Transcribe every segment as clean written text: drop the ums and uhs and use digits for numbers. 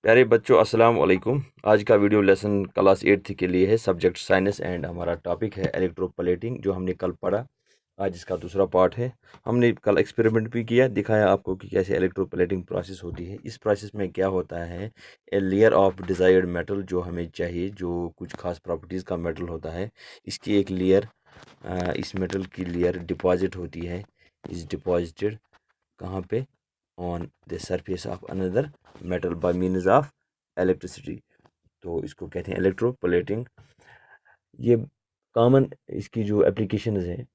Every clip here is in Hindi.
प्यारे बच्चों, अस्सलाम वालेकुम। आज का वीडियो लेसन क्लास 8 के लिए है। सब्जेक्ट साइंस एंड हमारा टॉपिक है इलेक्ट्रोप्लेटिंग, जो हमने कल पढ़ा। आज इसका दूसरा पार्ट है। हमने कल एक्सपेरिमेंट भी किया, दिखाया आपको कि कैसे इलेक्ट्रोप्लेटिंग प्रोसेस होती है। इस प्रोसेस में क्या होता है, a layer of desired metal जो हमें चाहिए, जो कुछ खास प्रॉपर्टीज़ का मेटल होता है, इसकी एक लेयर, इस मेटल की लेयर डिपॉजिट होती है। इस डिपॉजिटेड कहाँ पे? On the surface of another metal by means of electricity. तो इसको कहते हैं इलेक्ट्रोप्लेटिंग। ये कॉमन इसकी जो एप्लीकेशंस हैं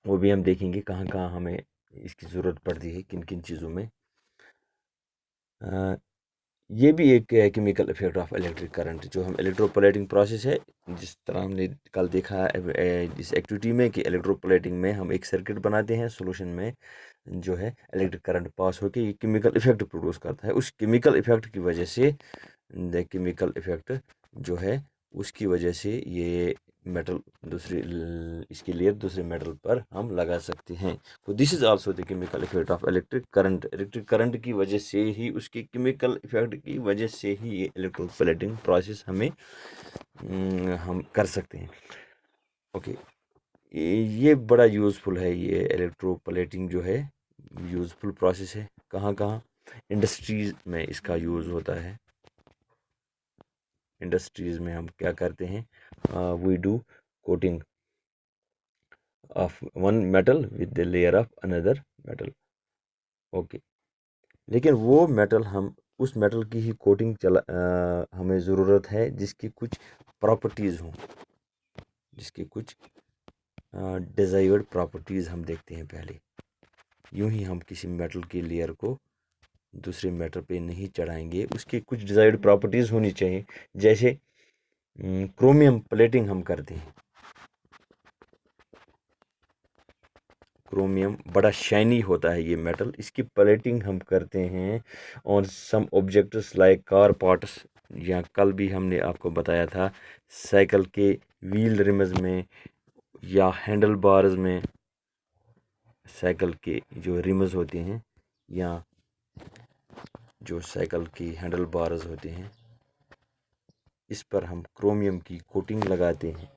वो भी हम देखेंगे, कहाँ कहाँ हमें इसकी ज़रूरत पड़ती है, किन किन चीज़ों में। अ, ये भी एक chemical effect of electric current, जो हम इलेक्ट्रोप्लेटिंग प्रोसेस है। जिस तरह हमने कल देखा इस एक्टिविटी में कि इलेक्ट्रोप्लेटिंग में हम एक सर्किट बनाते हैं, सॉल्यूशन में जो है इलेक्ट्रिक करंट पास होकर ये केमिकल इफेक्ट प्रोड्यूस करता है। उस केमिकल इफेक्ट की वजह से, द केमिकल इफेक्ट जो है उसकी वजह से ये मेटल दूसरी इसकी लेयर दूसरे मेटल पर हम लगा सकते हैं। तो this is also the chemical effect of electric current. Electric current की वजह से ही, उसके केमिकल इफेक्ट की वजह से ही ये इलेक्ट्रोप्लेटिंग प्रोसेस हम कर सकते हैं। ओके, ये बड़ा यूज़फुल है। ये इलेक्ट्रोप्लेटिंग जो है यूज़फुल प्रोसेस है। कहाँ कहाँ? इंडस्ट्रीज़ में इसका यूज़ होता है। इंडस्ट्रीज़ में हम क्या करते हैं, we do coating of one metal with the layer of another metal. Okay, लेकिन वो मेटल, हम उस मेटल की ही कोटिंग हमें ज़रूरत है जिसकी कुछ प्रॉपर्टीज़ हों, जिसकी कुछ डिज़ायर्ड प्रॉपर्टीज़ हम देखते हैं पहले। यूं ही हम किसी मेटल की लेयर को दूसरे मेटल पे नहीं चढ़ाएंगे, उसकी कुछ डिज़ायर्ड प्रॉपर्टीज़ होनी चाहिए। जैसे क्रोमियम प्लेटिंग हम करते हैं। क्रोमियम बड़ा शाइनी होता है ये मेटल, इसकी प्लेटिंग हम करते हैं और some objects like car parts, या कल भी हमने आपको बताया था साइकिल के व्हील रिम्स में या हैंडल बार्स में। साइकिल के जो रिम्स होते हैं या जो साइकिल की हैंडल बार्स होते हैं, इस पर हम क्रोमियम की कोटिंग लगाते हैं।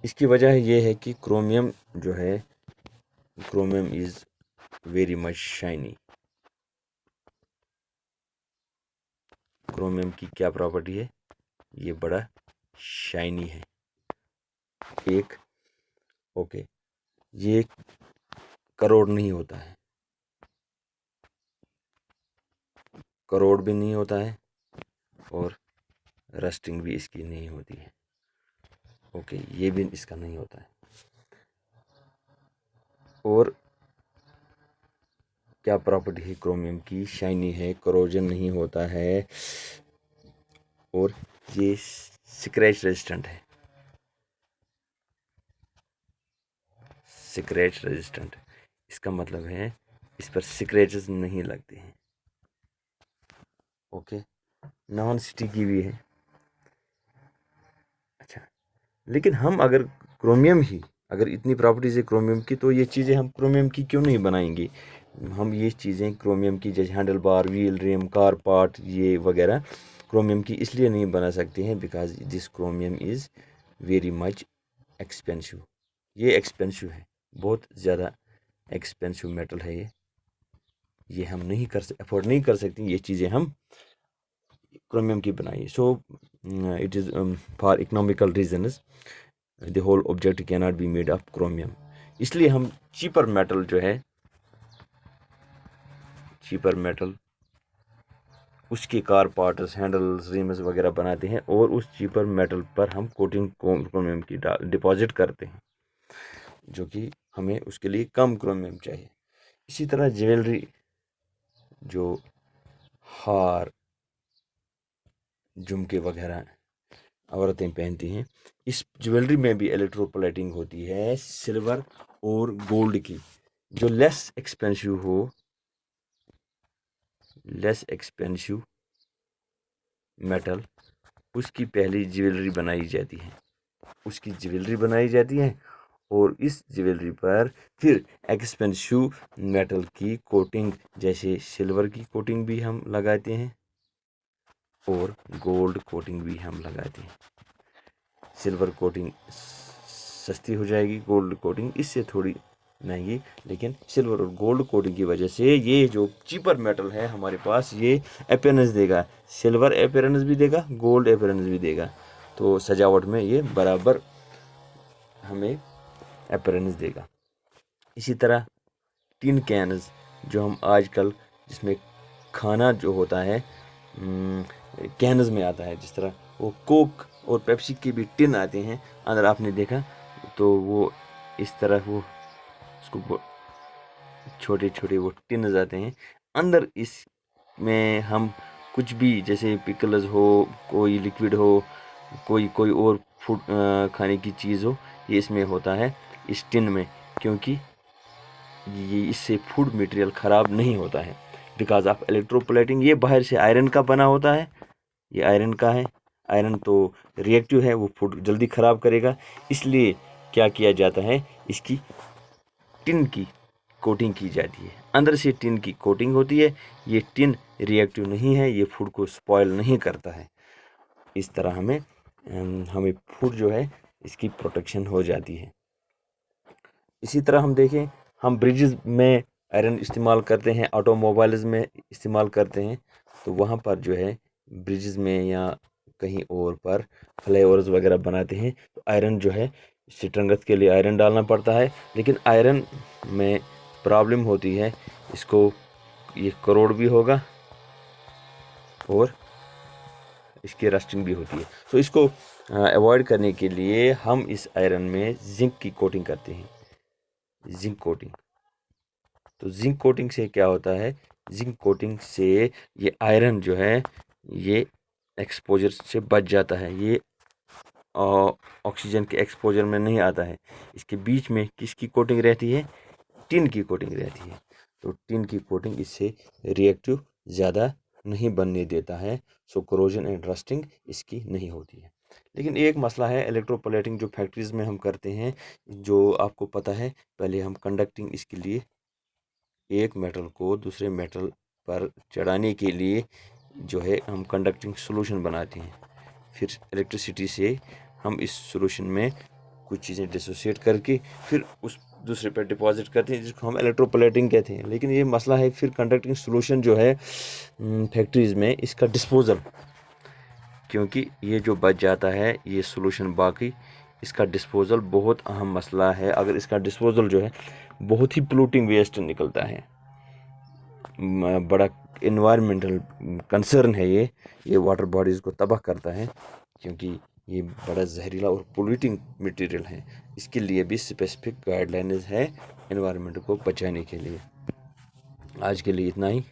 इसकी वजह ये है कि क्रोमियम जो है, chromium is very much shiny. Chromium की क्या प्रॉपर्टी है? ये बड़ा शाइनी है। एक, ओके, ये करोड़ नहीं होता है, करोड़ भी नहीं होता है, और रस्टिंग भी इसकी नहीं होती है। ओके, ये भी इसका नहीं होता है। और क्या प्रॉपर्टी है क्रोमियम की? शाइनी है, करोजन नहीं होता है, और ये स्क्रैच रेजिस्टेंट है। स्क्रैच रेजिस्टेंट, इसका मतलब है इस पर स्क्रैचेस नहीं लगते हैं। ओके, नॉन स्टिकी भी है। अच्छा, लेकिन हम अगर क्रोमियम ही, अगर इतनी प्रॉपर्टीज़ है क्रोमियम की, तो ये चीज़ें हम क्रोमियम की क्यों नहीं बनाएंगे? हम ये चीज़ें क्रोमियम की, जैसे handle bar, wheel rim, car part, ये वगैरह क्रोमियम की इसलिए नहीं बना सकते हैं because this chromium is very much expensive. ये एक्सपेंसिव है, बहुत ज़्यादा एक्सपेंसिव मेटल है ये हम नहीं अफोर्ड नहीं कर सकते ये चीज़ें हम क्रोमियम की बनाई। So it is for economical reasons the whole object can not be made of chromium. इसलिए हम चीपर मेटल जो है, चीपर मेटल, उसके कार पार्ट्स, हैंडल्स, रिम्स वगैरह बनाते हैं, और उस चीपर मेटल पर हम कोटिंग क्रोमियम की डिपॉजिट करते हैं, जो कि हमें उसके लिए कम क्रोमियम चाहिए। इसी तरह ज्वेलरी, जो हार, झुमके वगैरह औरतें पहनती हैं, इस ज्वेलरी में भी इलेक्ट्रोप्लेटिंग होती है सिल्वर और गोल्ड की। जो लेस एक्सपेंसिव हो, लेस एक्सपेंसिव मेटल, उसकी पहली ज्वेलरी बनाई जाती है, उसकी ज्वेलरी बनाई जाती है, और इस ज्वेलरी पर फिर एक्सपेंसिव मेटल की कोटिंग जैसे सिल्वर की कोटिंग भी हम लगाते हैं और गोल्ड कोटिंग भी हम लगाते हैं। सिल्वर कोटिंग सस्ती हो जाएगी, गोल्ड कोटिंग इससे थोड़ी महंगी, लेकिन सिल्वर और गोल्ड कोटिंग की वजह से ये जो चीपर मेटल है हमारे पास ये अपीयरेंस देगा, सिल्वर अपीयरेंस भी देगा, गोल्ड अपीयरेंस भी देगा। तो सजावट में ये बराबर हमें अपीयरेंस देगा। इसी तरह टिन कैन्स जो हम आजकल जिसमें खाना जो होता है कैन्स में आता है, जिस तरह वो कोक और पेप्सी के भी टिन आते हैं अंदर, आपने देखा तो वो इस तरह वो उसको छोटे छोटे वो टिन आते हैं अंदर। इसमें हम कुछ भी जैसे पिकल्स हो, कोई लिक्विड हो, कोई और फूड खाने की चीज़ हो, ये इसमें होता है इस टिन में, क्योंकि ये इससे फूड मटेरियल ख़राब नहीं होता है बिकॉज ऑफ इलेक्ट्रोप्लेटिंग। ये बाहर से आयरन का बना होता है, ये आयरन का है, आयरन तो रिएक्टिव है, वो फूड जल्दी ख़राब करेगा। इसलिए क्या किया जाता है, इसकी टिन की कोटिंग की जाती है, अंदर से टिन की कोटिंग होती है। ये टिन रिएक्टिव नहीं है, ये फूड को स्पॉइल नहीं करता है। इस तरह हमें फूड जो है इसकी प्रोटेक्शन हो जाती है। इसी तरह हम देखें, हम ब्रिजेस में आयरन इस्तेमाल करते हैं, ऑटोमोबाइल्स में इस्तेमाल करते हैं, तो वहाँ पर जो है ब्रिजेस में या कहीं और पर फ्लाईओवर्स वगैरह बनाते हैं तो आयरन जो है स्ट्रेंथ के लिए आयरन डालना पड़ता है। लेकिन आयरन में प्रॉब्लम होती है, इसको ये करोड़ भी होगा और इसकी रस्टिंग भी होती है। तो इसको अवॉइड करने के लिए हम इस आयरन में जिंक की कोटिंग करते हैं, जिंक कोटिंग। तो जिंक कोटिंग से क्या होता है, जिंक कोटिंग से ये आयरन जो है ये एक्सपोजर से बच जाता है, ये ऑक्सीजन के एक्सपोजर में नहीं आता है। इसके बीच में किसकी कोटिंग रहती है, टिन की कोटिंग रहती है। तो टिन की कोटिंग इससे रिएक्टिव ज़्यादा नहीं बनने देता है, सो कोरोजन एंड रस्टिंग इसकी नहीं होती है। लेकिन एक मसला है इलेक्ट्रोप्लेटिंग जो फैक्ट्रीज़ में हम करते हैं, जो आपको पता है, पहले हम कंडक्टिंग इसके लिए एक मेटल को दूसरे मेटल पर चढ़ाने के लिए जो है हम कंडक्टिंग सॉल्यूशन बनाते हैं। फिर इलेक्ट्रिसिटी से हम इस सॉल्यूशन में कुछ चीज़ें डिसोसिएट करके फिर उस दूसरे पर डिपॉजिट करते हैं, जिसको हम इलेक्ट्रोप्लेटिंग कहते हैं। लेकिन ये मसला है फिर कंडक्टिंग सॉल्यूशन जो है फैक्ट्रीज़ में इसका डिस्पोजल, क्योंकि ये जो बच जाता है ये सॉल्यूशन बाकी, इसका डिस्पोजल बहुत अहम मसला है। अगर इसका डिस्पोजल जो है बहुत ही पोल्यूटिंग वेस्ट निकलता है, बड़ा इन्वायरमेंटल कंसर्न है ये वाटर बॉडीज़ को तबाह करता है, क्योंकि ये बड़ा जहरीला और पोल्यूटिंग मटेरियल है। इसके लिए भी स्पेसिफिक गाइडलाइंस है इन्वायरमेंट को बचाने के लिए। आज के लिए इतना ही।